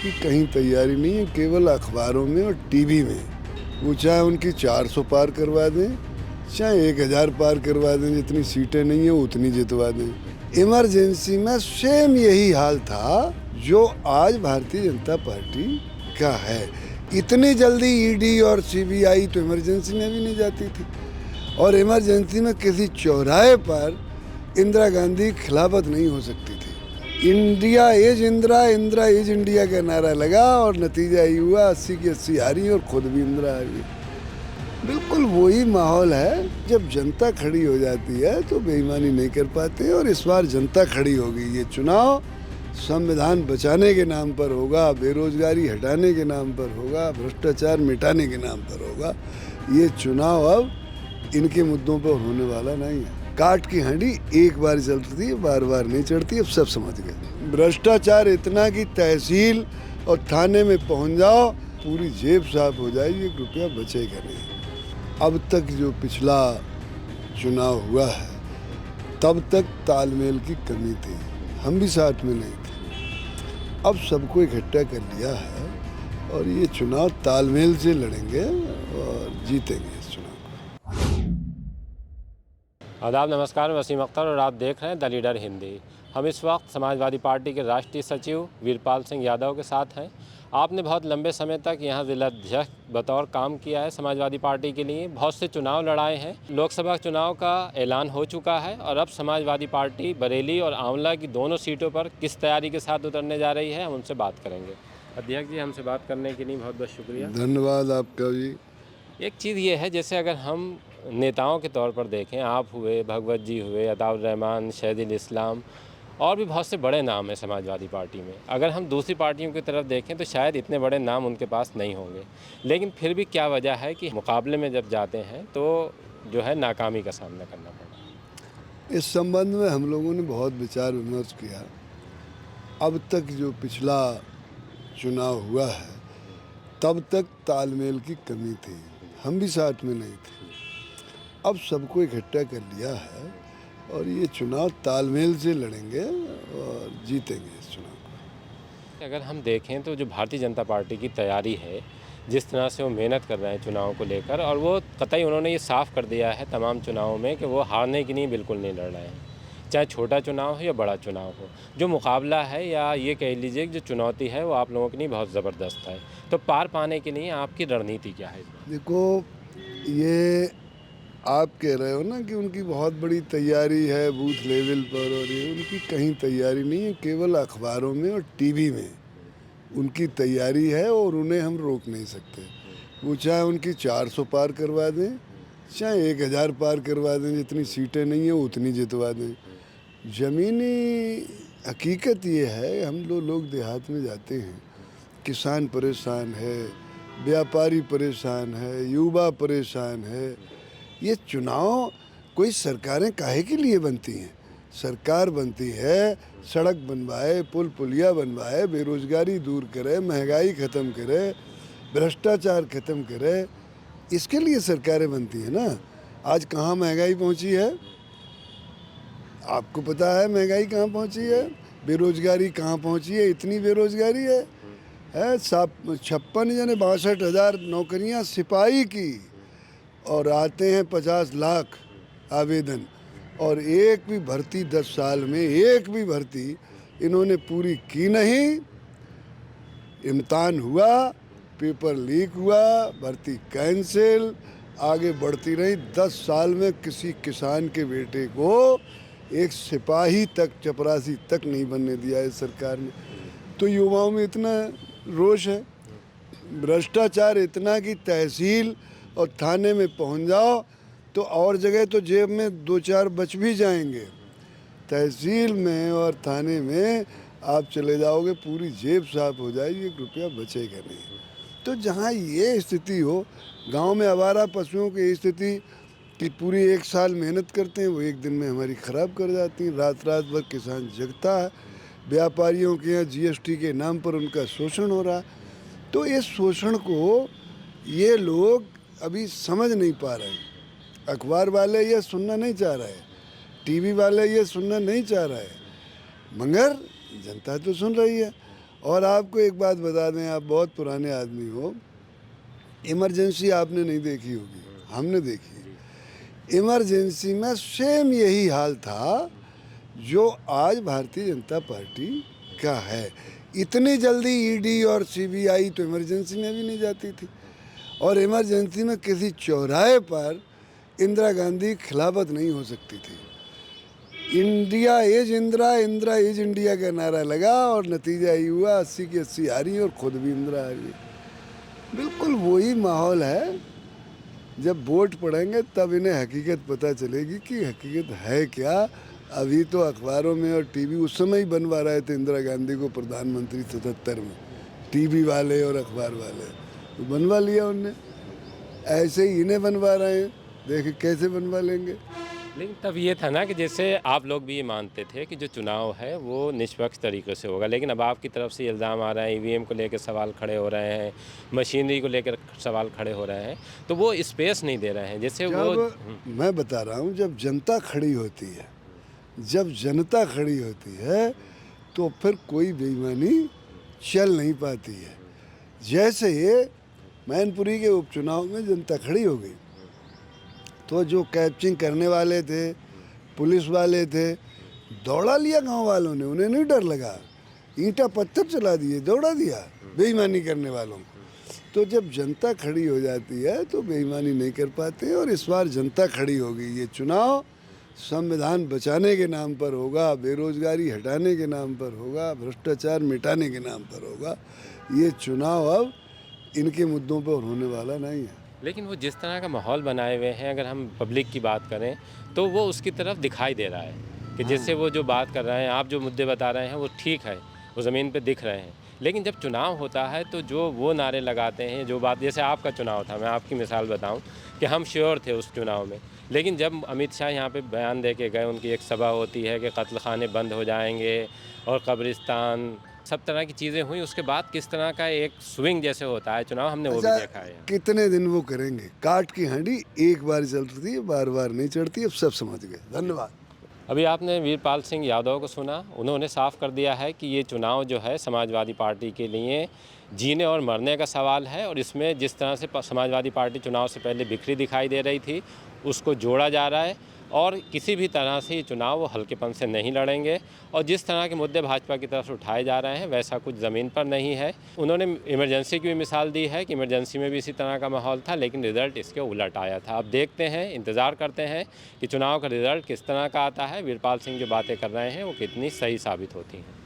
उनकी कहीं तैयारी नहीं है, केवल अखबारों में और टीवी में। वो चाहे उनकी 400 पार करवा दें, चाहे 1000 पार करवा दें, जितनी सीटें नहीं है उतनी जितवा दें। इमरजेंसी में सेम यही हाल था जो आज भारतीय जनता पार्टी का है। इतनी जल्दी ईडी और सीबीआई तो इमरजेंसी में भी नहीं जाती थी, और इमरजेंसी में किसी चौराहे पर इंदिरा गांधी खिलाफत नहीं हो सकती थी। India is Indira, Indira is India का नारा लगा और नतीजा ये हुआ 80 की 80 हारी और खुद भी इंदिरा आ गई। बिल्कुल वही माहौल है। जब जनता खड़ी हो जाती है तो बेईमानी नहीं कर पाते, और इस बार जनता खड़ी होगी। ये चुनाव संविधान बचाने के नाम पर होगा, बेरोजगारी हटाने के नाम पर होगा, भ्रष्टाचार मिटाने के नाम पर होगा। ये चुनाव अब इनके मुद्दों पर होने वाला नहीं है। काट की हांडी एक बार चलती थी, बार बार नहीं चढ़ती, अब सब समझ गए। भ्रष्टाचार इतना कि तहसील और थाने में पहुंच जाओ, पूरी जेब साफ हो जाएगी, 1 रुपया बचेगा नहीं। अब तक जो पिछला चुनाव हुआ है, तब तक तालमेल की कमी थी, हम भी साथ में नहीं थे। अब सबको इकट्ठा कर लिया है और ये चुनाव तालमेल से लड़ेंगे और जीतेंगे इस चुनाव को। आदाब, नमस्कार, मैं वसीम अख्तर और आप देख रहे हैं द लीडर हिंदी। हम इस वक्त समाजवादी पार्टी के राष्ट्रीय सचिव वीरपाल सिंह यादव के साथ हैं। आपने बहुत लंबे समय तक यहाँ जिलाध्यक्ष बतौर काम किया है समाजवादी पार्टी के लिए, बहुत से चुनाव लड़ाए हैं। लोकसभा चुनाव का ऐलान हो चुका है और अब समाजवादी पार्टी बरेली और आंवला की दोनों सीटों पर किस तैयारी के साथ उतरने जा रही है, हम उनसे बात करेंगे। अध्यक्ष जी, हमसे बात करने के लिए बहुत बहुत शुक्रिया। धन्यवाद आपका भी। एक चीज़ ये है, जैसे अगर हम नेताओं के तौर पर देखें, आप हुए, भगवत जी हुए, अताउर रहमान, शहीदुल इस्लाम और भी बहुत से बड़े नाम हैं समाजवादी पार्टी में। अगर हम दूसरी पार्टियों की तरफ देखें तो शायद इतने बड़े नाम उनके पास नहीं होंगे, लेकिन फिर भी क्या वजह है कि मुकाबले में जब जाते हैं तो जो है नाकामी का सामना करना पड़ा। इस संबंध में हम लोगों ने बहुत विचार विमर्श किया। अब तक जो पिछला चुनाव हुआ है, तब तक तालमेल की कमी थी, हम भी साथ में नहीं थे। अब सबको इकट्ठा कर लिया है और ये चुनाव तालमेल से लड़ेंगे और जीतेंगे इस चुनाव को। अगर हम देखें तो जो भारतीय जनता पार्टी की तैयारी है, जिस तरह से वो मेहनत कर रहे हैं चुनाव को लेकर, और वो कतई उन्होंने ये साफ कर दिया है तमाम चुनावों में कि वो हारने के लिए बिल्कुल नहीं लड़ रहे हैं, चाहे छोटा चुनाव हो या बड़ा चुनाव हो। जो मुकाबला है या ये कह लीजिए कि जो चुनौती है वो आप लोगों के लिए बहुत ज़बरदस्त है। तो पार पाने के लिए आपकी रणनीति क्या है? देखो, ये आप कह रहे हो ना कि उनकी बहुत बड़ी तैयारी है बूथ लेवल पर, और ये उनकी कहीं तैयारी नहीं है, केवल अखबारों में और टीवी में उनकी तैयारी है और उन्हें हम रोक नहीं सकते। वो चाहे उनकी 400 पार करवा दें, चाहे 1000 पार करवा दें, जितनी सीटें नहीं है उतनी जितवा दें। ज़मीनी हकीकत ये है, हम लोग देहात में जाते हैं, किसान परेशान है, व्यापारी परेशान है, युवा परेशान है। ये चुनाव कोई सरकारें काहे के लिए बनती हैं? सरकार बनती है सड़क बनवाए, पुल पुलिया बनवाए, बेरोजगारी दूर करे, महंगाई ख़त्म करे, भ्रष्टाचार ख़त्म करे, इसके लिए सरकारें बनती हैं ना। आज कहाँ महंगाई पहुँची है? आपको पता है महंगाई कहाँ पहुँची है? बेरोजगारी कहाँ पहुँची है? इतनी बेरोजगारी है 56 यानी 62,000 नौकरियाँ सिपाही की, और आते हैं 50 लाख आवेदन, और एक भी भर्ती 10 साल में एक भी भर्ती इन्होंने पूरी की नहीं। इम्तिहान हुआ, पेपर लीक हुआ, भर्ती कैंसिल, आगे बढ़ती रही। 10 साल में किसी किसान के बेटे को एक सिपाही तक, चपरासी तक नहीं बनने दिया है सरकार ने। तो युवाओं में इतना रोष है, भ्रष्टाचार इतना कि तहसील और थाने में पहुंच जाओ तो और जगह तो जेब में 2-4 बच भी जाएंगे, तहसील में और थाने में आप चले जाओगे, पूरी जेब साफ हो जाएगी, 1 रुपया बचेगा नहीं। तो जहाँ ये स्थिति हो, गांव में आवारा पशुओं की स्थिति कि पूरी 1 साल मेहनत करते हैं, वो 1 दिन में हमारी ख़राब कर जाती हैं। रात रात भर किसान जगता है, व्यापारियों के यहाँ जीएसटी के नाम पर उनका शोषण हो रहा। तो इस शोषण को ये लोग अभी समझ नहीं पा रहे हैं। अखबार वाले ये सुनना नहीं चाह रहे, टीवी वाले ये सुनना नहीं चाह रहे, मगर जनता तो सुन रही है। और आपको एक बात बता दें, आप बहुत पुराने आदमी हो, इमरजेंसी आपने नहीं देखी होगी, हमने देखी। इमरजेंसी में सेम यही हाल था जो आज भारतीय जनता पार्टी का है। इतनी जल्दी ईडी और सीबीआई तो इमरजेंसी में भी नहीं जाती थी, और इमरजेंसी में किसी चौराहे पर इंदिरा गांधी खिलाफत नहीं हो सकती थी। India is Indira, Indira is India का नारा लगा और नतीजा ये हुआ 80 की 80 आ रही है और खुद भी इंदिरा आ रही है। बिल्कुल वही माहौल है। जब वोट पड़ेंगे तब इन्हें हकीकत पता चलेगी कि हकीकत है क्या। अभी तो अखबारों में और टीवी, उस समय ही बनवा रहे थे इंदिरा गांधी को प्रधानमंत्री 77 में, टीवी वाले और अखबार वाले तो बनवा लिया उनने। ऐसे ही इन्हें बनवा रहे हैं, देखें कैसे बनवा लेंगे। लेकिन तब ये था ना कि जैसे आप लोग भी ये मानते थे कि जो चुनाव है वो निष्पक्ष तरीके से होगा, लेकिन अब आपकी तरफ से इल्ज़ाम आ रहा है, ईवीएम को लेकर सवाल खड़े हो रहे हैं, मशीनरी को लेकर सवाल खड़े हो रहे हैं, तो वो स्पेस नहीं दे रहे हैं जैसे वो। मैं बता रहा हूँ, जब जनता खड़ी होती है, जब जनता खड़ी होती है तो फिर कोई बेईमानी चल नहीं पाती है। जैसे ये मैनपुरी के उपचुनाव में जनता खड़ी हो गई तो जो कैप्चिंग करने वाले थे, पुलिस वाले थे, दौड़ा लिया गांव वालों ने, उन्हें नहीं डर लगा, ईंटा पत्थर चला दिए, दौड़ा दिया बेईमानी करने वालों को। तो जब जनता खड़ी हो जाती है तो बेईमानी नहीं कर पाते, और इस बार जनता खड़ी हो गई। ये चुनाव संविधान बचाने के नाम पर होगा, बेरोजगारी हटाने के नाम पर होगा, भ्रष्टाचार मिटाने के नाम पर होगा। ये चुनाव अब इनके मुद्दों पर होने वाला नहीं है। लेकिन वो जिस तरह का माहौल बनाए हुए हैं, अगर हम पब्लिक की बात करें तो वो उसकी तरफ दिखाई दे रहा है कि जैसे वो जो बात कर रहे हैं, आप जो मुद्दे बता रहे हैं वो ठीक है, वो ज़मीन पे दिख रहे हैं। लेकिन जब चुनाव होता है तो जो वो नारे लगाते हैं, जो बात, जैसे आपका चुनाव था, मैं आपकी मिसाल बताऊं कि हम श्योर थे उस चुनाव में, लेकिन जब अमित शाह यहाँ पे बयान दे के गए, उनकी एक सभा होती है कि कत्ल खाने बंद हो जाएंगे और कब्रिस्तान, सब तरह की चीज़ें हुई, उसके बाद किस तरह का एक स्विंग जैसे होता है चुनाव, हमने वो भी देखा है। कितने दिन वो करेंगे? काट की हांडी एक बार चलती है, बार बार नहीं चढ़ती। अब सब समझ गए। धन्यवाद। अभी आपने वीरपाल सिंह यादव को सुना, उन्होंने साफ कर दिया है कि ये चुनाव जो है समाजवादी पार्टी के लिए जीने और मरने का सवाल है, और इसमें जिस तरह से समाजवादी पार्टी चुनाव से पहले बिखरी दिखाई दे रही थी उसको जोड़ा जा रहा है, और किसी भी तरह से ये चुनाव वो हल्केपन से नहीं लड़ेंगे, और जिस तरह के मुद्दे भाजपा की तरफ से उठाए जा रहे हैं वैसा कुछ ज़मीन पर नहीं है। उन्होंने इमरजेंसी की भी मिसाल दी है कि इमरजेंसी में भी इसी तरह का माहौल था, लेकिन रिज़ल्ट इसके उलट आया था। अब देखते हैं, इंतज़ार करते हैं कि चुनाव का रिज़ल्ट किस तरह का आता है, वीरपाल सिंह जो बातें कर रहे हैं वो कितनी सही साबित होती हैं।